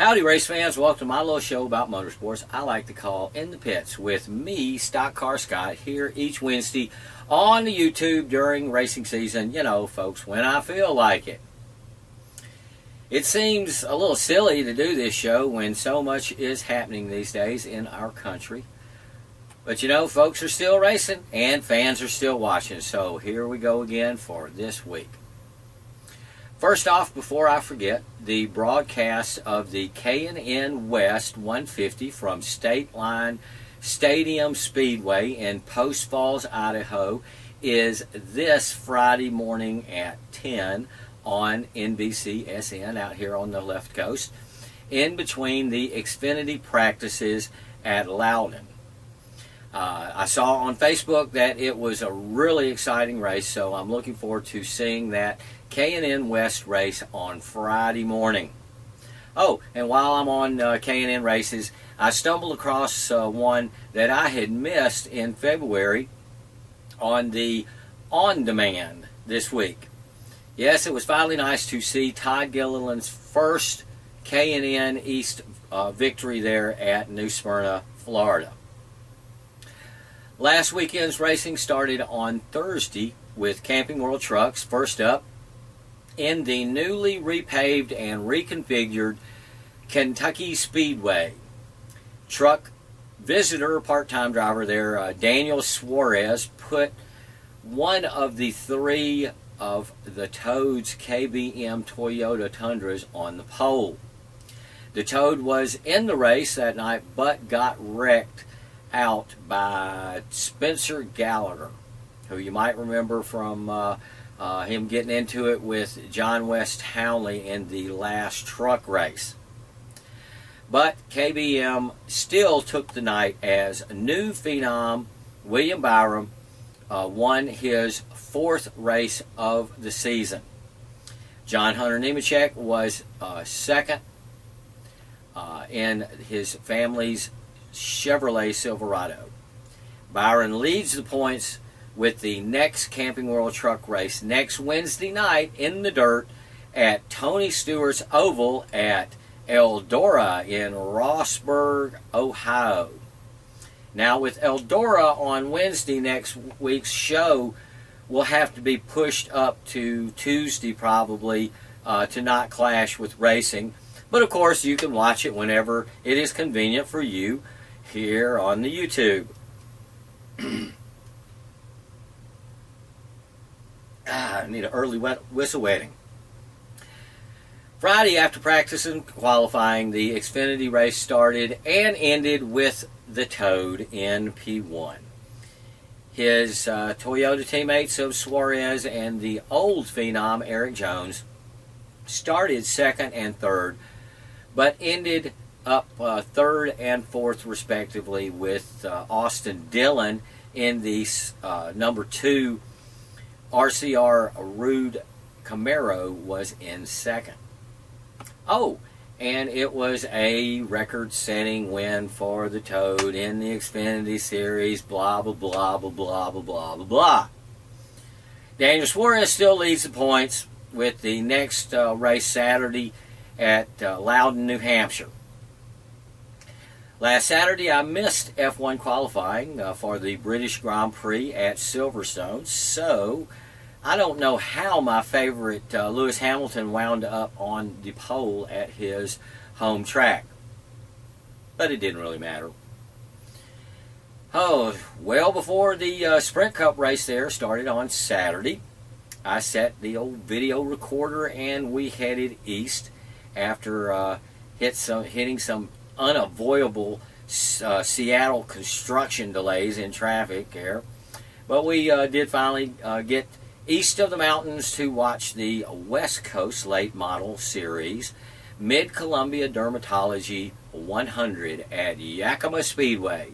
Howdy race fans, welcome to my little show about motorsports I like to call In the Pits with me, StockCar Scott, here each Wednesday on the YouTube during racing season. You know, folks, when I feel like it. It seems a little silly to do this show when so much is happening these days in our country. But you know, folks are still racing and fans are still watching. So here we go again for this week. First off, before I forget, the broadcast of the K&N West 150 from State Line Stadium Speedway in Post Falls, Idaho is this Friday morning at 10 on NBCSN out here on the left coast, in between the Xfinity practices at Loudon. I saw on Facebook that it was a really exciting race, so I'm looking forward to seeing that K&N West race on Friday morning. Oh, and while I'm on K&N races, I stumbled across one that I had missed in February on the On Demand this week. Yes, it was finally nice to see Todd Gilliland's first K&N East victory there at New Smyrna, Florida. Last weekend's racing started on Thursday with Camping World Trucks first up in the newly repaved and reconfigured Kentucky Speedway. Truck visitor part-time driver there, Daniel Suarez, put one of the three of the Toad's KBM Toyota Tundras on the pole. The Toad was in the race that night but got wrecked out by Spencer Gallagher, who you might remember from him getting into it with John West Townley in the last truck race. But KBM still took the night as new phenom William Byram won his fourth race of the season. John Hunter Nemechek was second in his family's Chevrolet Silverado. Byron leads the points with the next Camping World Truck race next Wednesday night in the dirt at Tony Stewart's Oval at Eldora in Rossburg, Ohio. Now, with Eldora on Wednesday, next week's show will have to be pushed up to Tuesday probably to not clash with racing. But of course, you can watch it whenever it is convenient for you here on the YouTube. I need an early whistle wetting. Friday, after practice and qualifying, the Xfinity race started and ended with the Toad in P1. His Toyota teammates of Suarez and the old phenom Eric Jones started second and third, but ended up third and fourth respectively, with Austin Dillon in the number 2 RCR Rude Camaro was in second. Oh, and it was a record-setting win for the Toad in the Xfinity Series, blah, blah, blah, blah, blah, blah, blah, blah, blah. Daniel Suarez still leads the points with the next race Saturday at Loudon, New Hampshire. Last Saturday, I missed F1 qualifying for the British Grand Prix at Silverstone, so I don't know how my favorite Lewis Hamilton wound up on the pole at his home track. But it didn't really matter. Oh, well before the Sprint Cup race there started on Saturday, I set the old video recorder and we headed east after hitting some unavoidable Seattle construction delays in traffic there. But we did finally get east of the mountains to watch the West Coast Late Model Series Mid-Columbia Dermatology 100 at Yakima Speedway.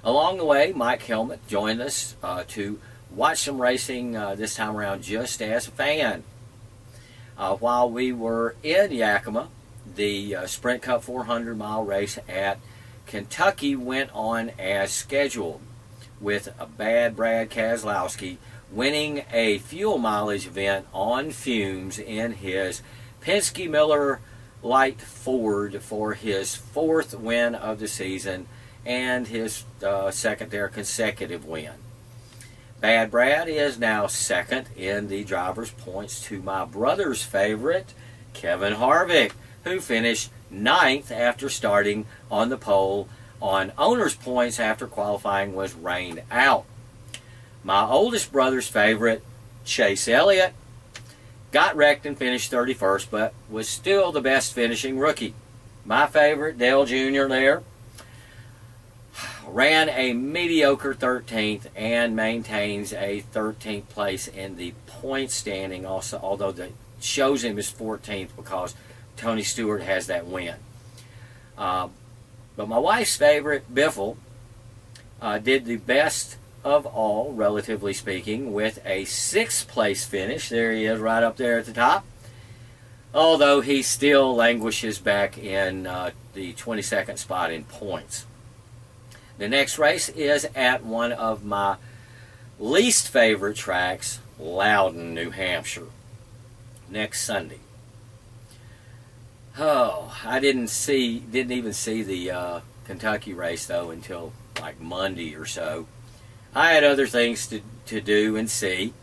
Along the way, Mike Helmut joined us to watch some racing this time around just as a fan. While we were in Yakima, the Sprint Cup 400-mile race at Kentucky went on as scheduled, with a bad Brad Keselowski winning a fuel mileage event on fumes in his Penske Miller light Ford for his 4th win of the season and his second there consecutive win. Bad Brad is now second in the driver's points to my brother's favorite, Kevin Harvick, who finished 9th after starting on the pole on owner's points after qualifying was rained out. My oldest brother's favorite, Chase Elliott, got wrecked and finished 31st, but was still the best finishing rookie. My favorite, Dale Jr. there, ran a mediocre 13th and maintains a 13th place in the point standing, also, although that shows him as 14th because Tony Stewart has that win. But my wife's favorite, Biffle, did the best of all, relatively speaking, with a 6th place finish. There he is right up there at the top, although he still languishes back in the 22nd spot in points. The next race is at one of my least favorite tracks, Loudon, New Hampshire, next Sunday. Oh, I didn't even see the Kentucky race though until like Monday or so. I had other things to do and see,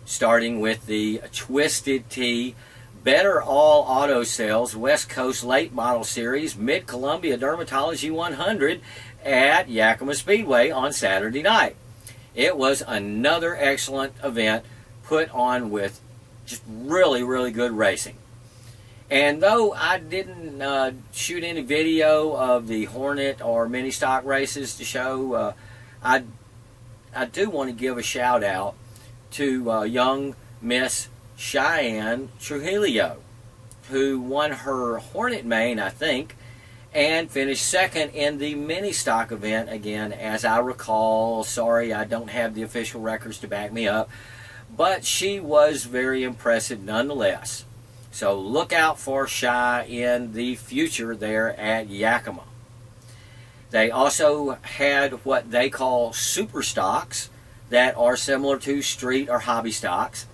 starting with the Twisted Tea Better All Auto Sales West Coast Late Model Series Mid-Columbia Dermatology 100 at Yakima Speedway on Saturday night. It was another excellent event put on with just really, really good racing. And though I didn't shoot any video of the Hornet or mini stock races to show, I do want to give a shout out to young Miss Cheyenne Trujillo, who won her Hornet main, I think, and finished second in the mini stock event again, as I recall. Sorry, I don't have the official records to back me up, but she was very impressive nonetheless. So look out for Shy in the future there at Yakima. They also had what they call super stocks that are similar to street or hobby stocks.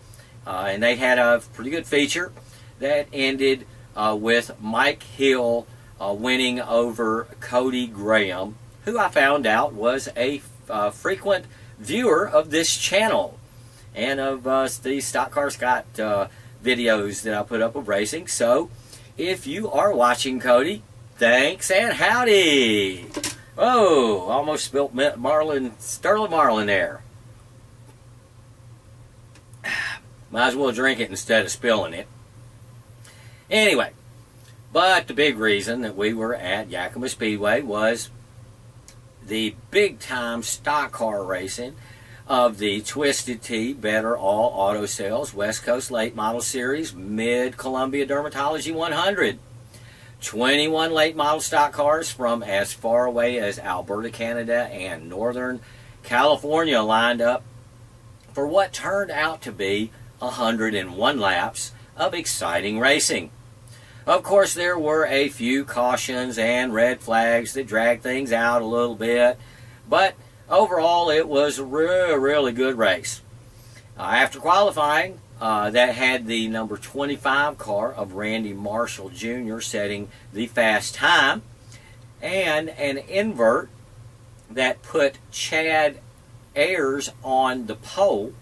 And they had a pretty good feature that ended with Mike Hill winning over Cody Graham, who I found out was a frequent viewer of this channel and of the StockCar Scott videos that I put up of racing. So if you are watching, Cody, thanks and howdy. Oh, almost spilt Sterling Marlin there. Might as well drink it instead of spilling it. Anyway, but the big reason that we were at Yakima Speedway was the big time stock car racing of the Twisted Tea Better All Auto Sales West Coast Late Model Series Mid-Columbia Dermatology 100. 21 late model stock cars from as far away as Alberta, Canada and Northern California lined up for what turned out to be 101 laps of exciting racing. Of course, there were a few cautions and red flags that dragged things out a little bit, but overall it was a really good race. After qualifying, that had the number 25 car of Randy Marshall Jr. setting the fast time, and an invert that put Chad Ayers on the pole.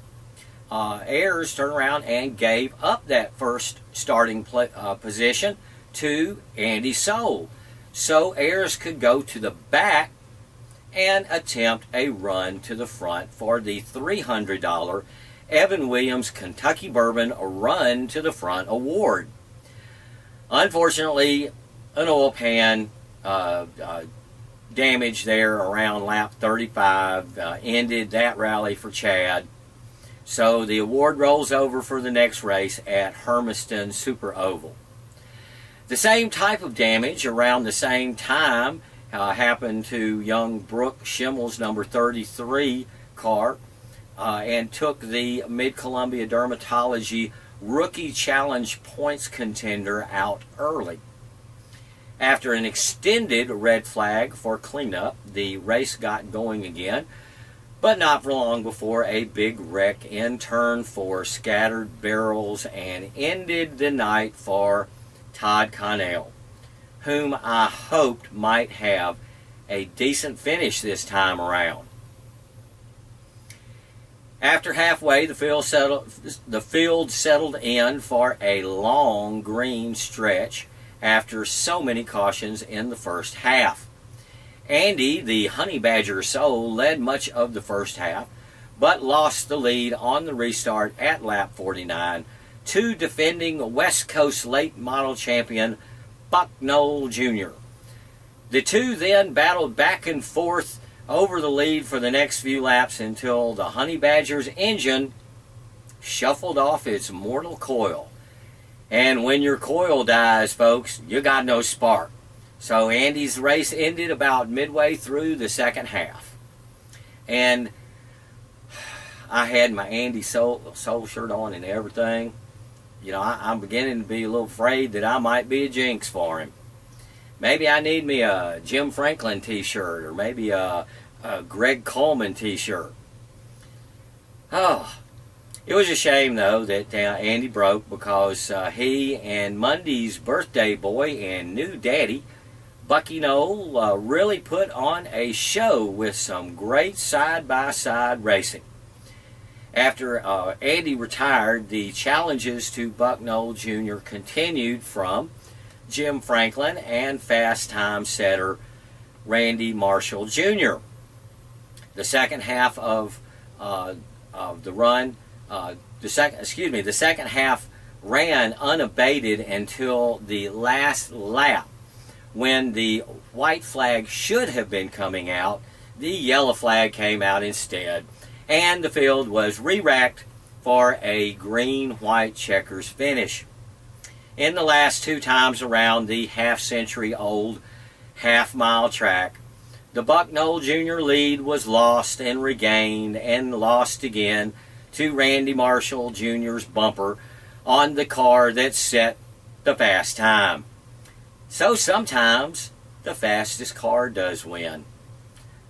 Ayers turned around and gave up that first starting position to Andy Soule, so Ayers could go to the back and attempt a run to the front for the $300 Evan Williams Kentucky Bourbon Run to the Front award. Unfortunately, an oil pan damage there around lap 35 ended that rally for Chad. So the award rolls over for the next race at Hermiston Super Oval. The same type of damage around the same time happened to young Brooke Schimmel's number 33 car and took the Mid-Columbia Dermatology Rookie Challenge points contender out early. After an extended red flag for cleanup, the race got going again, but not for long before a big wreck in turn 4 scattered barrels and ended the night for Todd Connell, whom I hoped might have a decent finish this time around. After halfway, the field settled in for a long green stretch after so many cautions in the first half. Andy, the Honey Badger soul, led much of the first half, but lost the lead on the restart at lap 49 to defending West Coast late model champion Buck Knoll Jr. The two then battled back and forth over the lead for the next few laps until the Honey Badger's engine shuffled off its mortal coil. And when your coil dies, folks, you got no spark. So Andy's race ended about midway through the second half. And I had my Andy soul shirt on and everything. You know, I'm beginning to be a little afraid that I might be a jinx for him. Maybe I need me a Jim Franklin t-shirt, or maybe a Greg Coleman t-shirt. Oh, it was a shame, though, that Andy broke, because he and Monday's birthday boy and new daddy, Bucky Knoll, really put on a show with some great side-by-side racing. After Andy retired, the challenges to Buck Knoll Jr. continued from Jim Franklin and fast time setter Randy Marshall Jr. The second half of the run, the second half ran unabated until the last lap, when the white flag should have been coming out. The yellow flag came out instead, and the field was re-racked for a green-white checkers finish. In the last two times around the half-century-old half-mile track, the Buck Knoll Jr. lead was lost and regained and lost again to Randy Marshall Jr.'s bumper on the car that set the fast time. So sometimes the fastest car does win.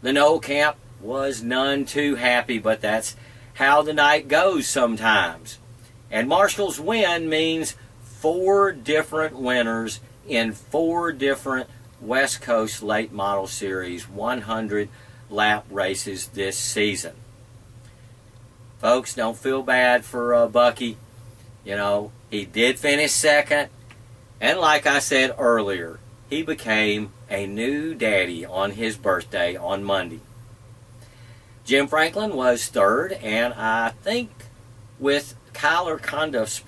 The Knoll camp was none too happy, but that's how the night goes sometimes. And Marshall's win means 4 different winners in 4 different West Coast Late Model Series 100 lap races this season. Folks, don't feel bad for Bucky. You know, he did finish second, and like I said earlier, he became a new daddy on his birthday on Monday. Jim Franklin was third, and I think with Kyler Conduff's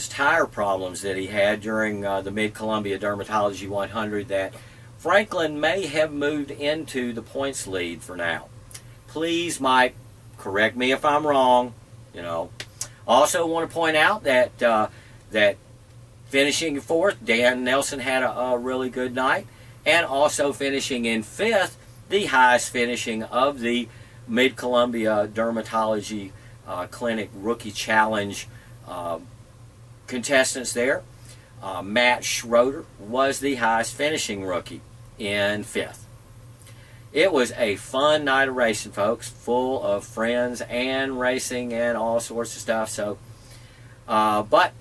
tire problems that he had during the Mid-Columbia Dermatology 100, that Franklin may have moved into the points lead for now. Please, Mike, correct me if I'm wrong. You know, also want to point out that that finishing fourth, Dan Nelson had a really good night, and also finishing in fifth, the highest finishing of the Mid-Columbia Dermatology Clinic Rookie Challenge contestants there. Matt Schroeder was the highest finishing rookie in fifth. It was a fun night of racing, folks, full of friends and racing and all sorts of stuff. So, but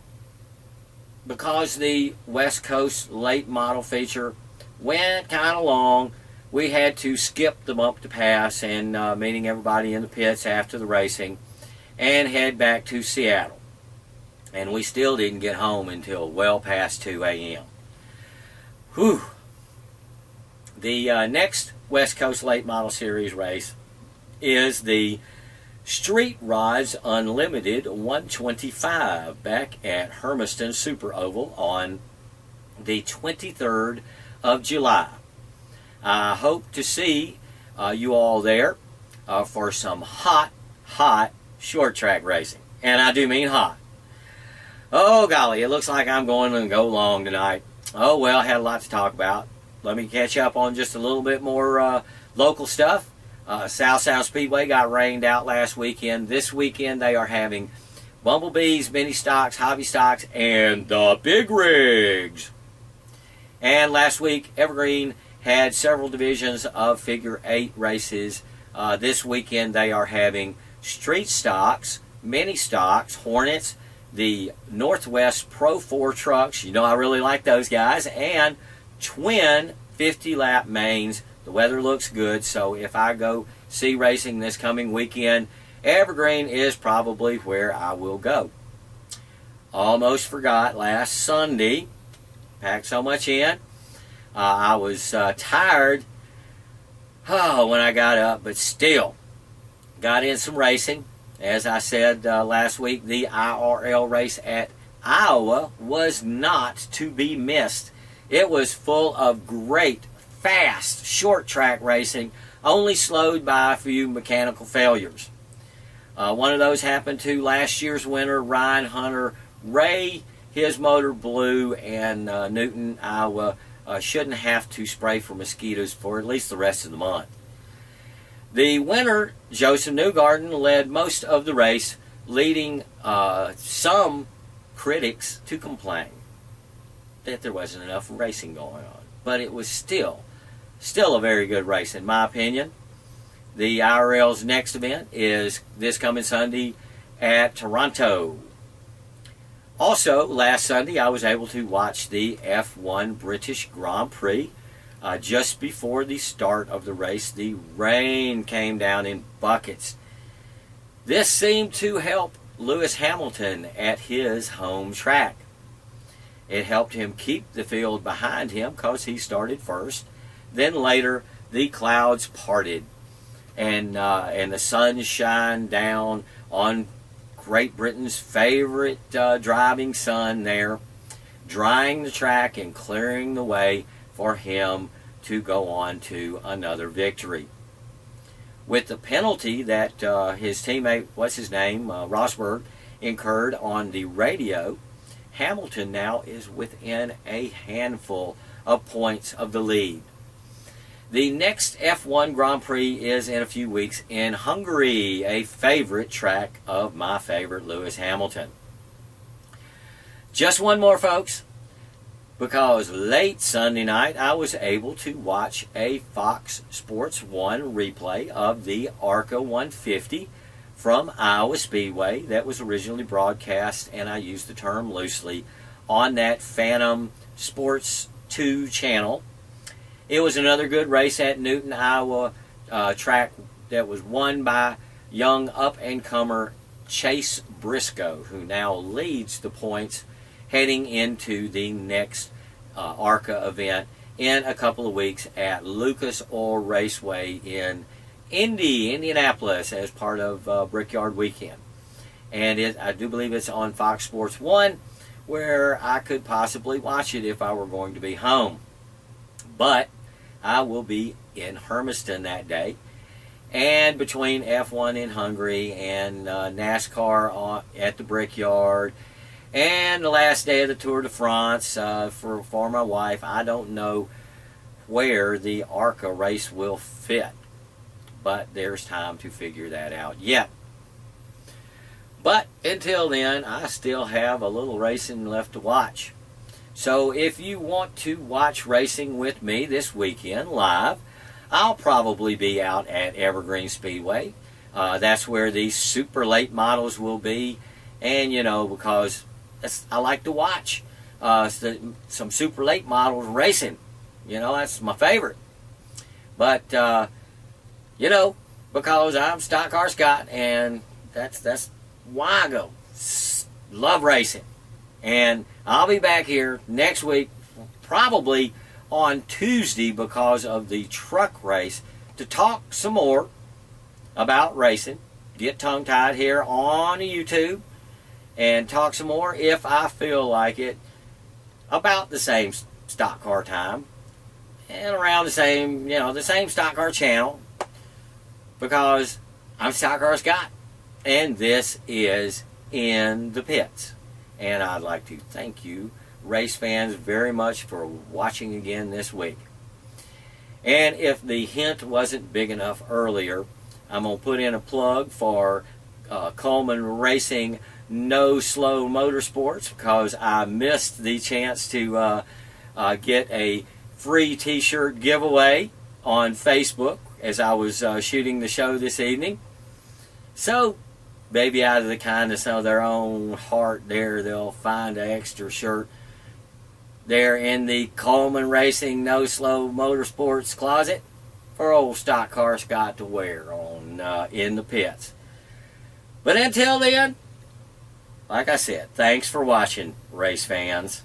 because the West Coast late model feature went kind of long, we had to skip the bump to pass and meeting everybody in the pits after the racing, and head back to Seattle. And we still didn't get home until well past 2 a.m. Whew. The next West Coast Late Model Series race is the Street Rods Unlimited 125 back at Hermiston Super Oval on the 23rd of July. I hope to see you all there for some hot short track racing. And I do mean hot. Oh golly, it looks like I'm going to go long tonight. Oh well, I had a lot to talk about. Let me catch up on just a little bit more local stuff. South Speedway got rained out last weekend. This weekend they are having Bumblebees, Mini Stocks, Hobby Stocks, and the Big Rigs. And last week, Evergreen had several divisions of Figure 8 races. This weekend they are having Street Stocks, Mini Stocks, Hornets, the Northwest Pro 4 trucks. You know I really like those guys. And twin 50-lap mains. The weather looks good, so if I go see racing this coming weekend, Evergreen is probably where I will go. Almost forgot last Sunday. Packed so much in. I was tired when I got up, but still got in some racing. As I said last week, the IRL race at Iowa was not to be missed. It was full of great, fast, short track racing, only slowed by a few mechanical failures. One of those happened to last year's winner, Ryan Hunter-Reay. His motor blew, and Newton, Iowa, shouldn't have to spray for mosquitoes for at least the rest of the month. The winner, Joseph Newgarden, led most of the race, leading some critics to complain that there wasn't enough racing going on. But it was still a very good race, in my opinion. The IRL's next event is this coming Sunday at Toronto. Also, last Sunday, I was able to watch the F1 British Grand Prix. Just before the start of the race, the rain came down in buckets. This seemed to help Lewis Hamilton at his home track. It helped him keep the field behind him because he started first. Then later, the clouds parted, and the sun shined down on Great Britain's favorite driving son there, drying the track and clearing the way for him to go on to another victory. With the penalty that his teammate, Rosberg, incurred on the radio, Hamilton now is within a handful of points of the lead. The next F1 Grand Prix is in a few weeks in Hungary, a favorite track of my favorite Lewis Hamilton. Just one more, folks, because late Sunday night I was able to watch a Fox Sports 1 replay of the ARCA 150 from Iowa Speedway that was originally broadcast, and I use the term loosely, on that Phantom Sports 2 channel. It was another good race at Newton, Iowa, track that was won by young up-and-comer Chase Briscoe, who now leads the points heading into the next ARCA event in a couple of weeks at Lucas Oil Raceway in Indianapolis, as part of Brickyard Weekend. And I do believe it's on Fox Sports 1, where I could possibly watch it if I were going to be home. But I will be in Hermiston that day. And between F1 in Hungary and NASCAR at the Brickyard and the last day of the Tour de France for my wife, I don't know where the ARCA race will fit. But there's time to figure that out yet. But until then, I still have a little racing left to watch. So if you want to watch racing with me this weekend live, I'll probably be out at Evergreen Speedway. That's where these super late models will be. And, because I like to watch some super late models racing. That's my favorite. But, because I'm StockCar Scott, and that's why I go. Love racing. And I'll be back here next week, probably on Tuesday because of the truck race, to talk some more about racing, get tongue-tied here on YouTube, and talk some more, if I feel like it, about the same stock car time and around the same, the same stock car channel, because I'm StockCar Scott, and this is In the Pits. And I'd like to thank you, race fans, very much for watching again this week. And if the hint wasn't big enough earlier, I'm going to put in a plug for Coleman Racing No Slow Motorsports, because I missed the chance to get a free t-shirt giveaway on Facebook as I was shooting the show this evening. So maybe out of the kindness of their own heart there, they'll find an extra shirt there in the Coleman Racing No Slow Motorsports closet for old StockCar Scott to wear on in the pits. But until then, like I said, thanks for watching, race fans.